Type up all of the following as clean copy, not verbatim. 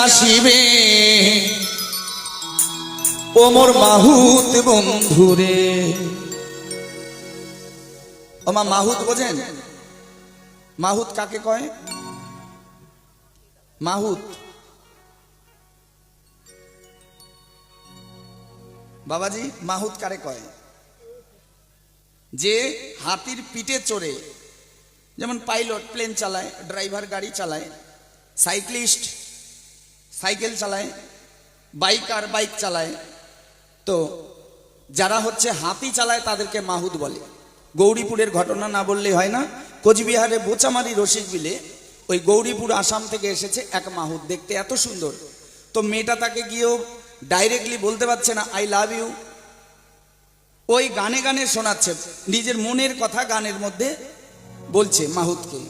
আসিবে ও মোর মাহুত বন্ধুরে। ও মা, মাহুত বোঝেন? মাহুত কাকে কয়? মাহুত বাবাজি, মাহুত কারে কয়? যে হাতির পিঠে চড়ে, যেমন পাইলট প্লেন চালায়, ড্রাইভার গাড়ি চালায়, সাইক্লিস্ট সাইকেল চালায়, বাইকার বাইক চালায়, তো যারা হচ্ছে হাতি চালায় তাদেরকে মাহুত বলে। গৌরীপুরের ঘটনা না বললে হয় না। কোচবিহারে বোচামারি রসিক বিলে ওই গৌরীপুর আসাম থেকে এসেছে এক মাহুত, দেখতে এত সুন্দর। তো মেয়েটা তাকে গিয়েও ডাইরেক্টলি বলতে পারছে না আই লাভ ইউ, ওই গানে গানে শোনাচ্ছে, নিজের মনের কথা গানের মধ্যে বলছে মাহুতকে।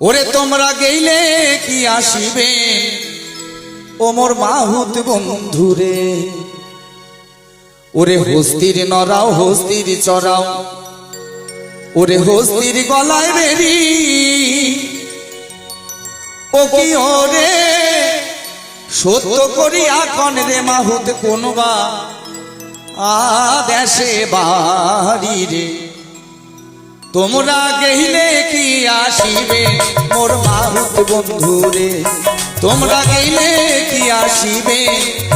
ওরে তোমরা গেইলে কি আসিবে ও মোর মাহুত বন্ধুরে। ওরে হস্তির নরাও হস্তির চড়াও, ওরে হস্তির গলায় বেরি, ও কি ওরে সত্য করিয়া কন রে মাহুত কোনবা দেশে বাড়ি রে। তোমরা গেইলে কি আসিবে মোর মাহুত বন্ধুরে। তোমরা গেইলে কি আসিবে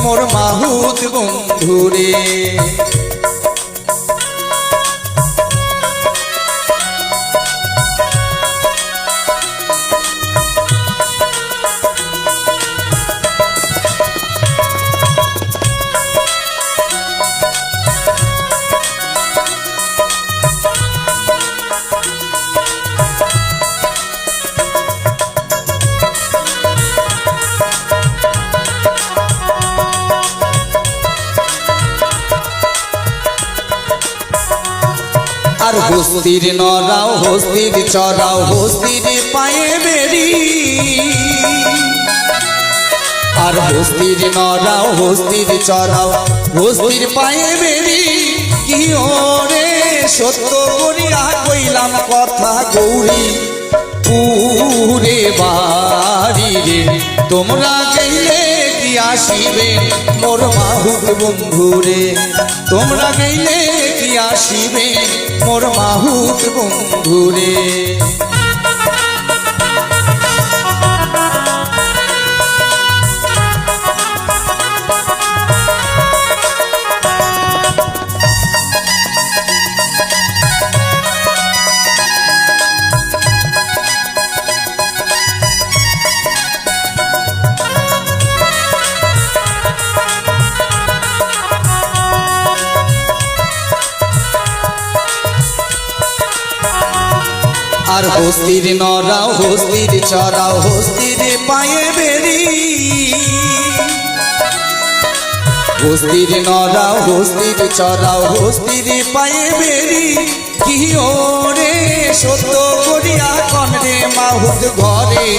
মোর মাহুত বন্ধুরে। আর হস্তির নরাও হস্তির চড়াও, হস্তির পায়ে বেরি, আর হস্তির নরাও হস্তির চড়াও, হস্তির পায়ে বেরি। কি ওরে সত্য করিয়া কইলাম কথা গৌরী পুরে বাড়ি রে। তোমরা গেইলে কি আসিবে মোর মাহুত বন্ধুরে। তোমরা গেইলে কি আসিবে মোর মাহুত বন্ধুরে। আর হস্তির নরাও হস্তির চড়াও, হস্তির পায়ে বেরি, হস্তির নরাও হস্তির চড়াও, হস্তির পায়ে বেরি। কি ওরে সত্য করিয়া কন রে মাহুত ঘরে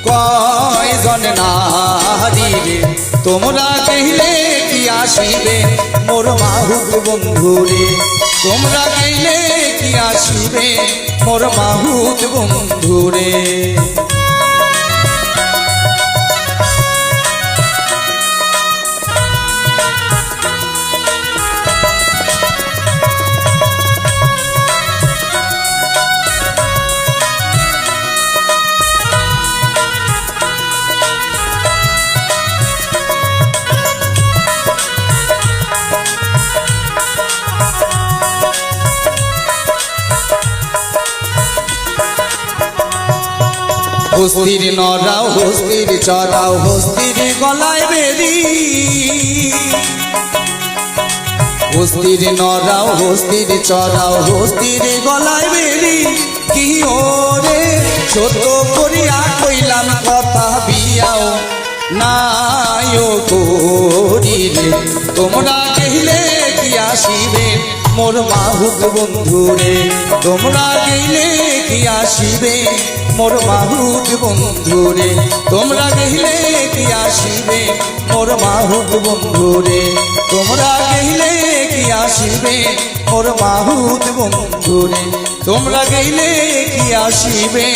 কয়জন নারী রে। তোমরা গেইলে কি আসিবে মোর মাহুত বন্ধুরে। তোমরা গেইলে কি আসিবে মোর মাহুত বন্ধুরে। হস্তির নরাও হস্তির চড়াও, হস্তির গলায় বেরি, হস্তির নরাও হস্তির চড়াও, হস্তির গলায় বেরি। কি ওরে সত্য করিয়া কইলাম কথা বিয়াও নাইও করিলে। তোমরা গেইলে কি আসিবে মোর মাহুত বন্ধুরে। তোমরা গেইলে কি আসিবে মোর মাহুত বন্ধুরে। তোমরা গেইলে কি আসিবে মোর মাহুত বন্ধুরে। তোমরা গেইলে কি আসিবে মোর মাহুত বন্ধুরে। তোমরা গেইলে কি আসিবে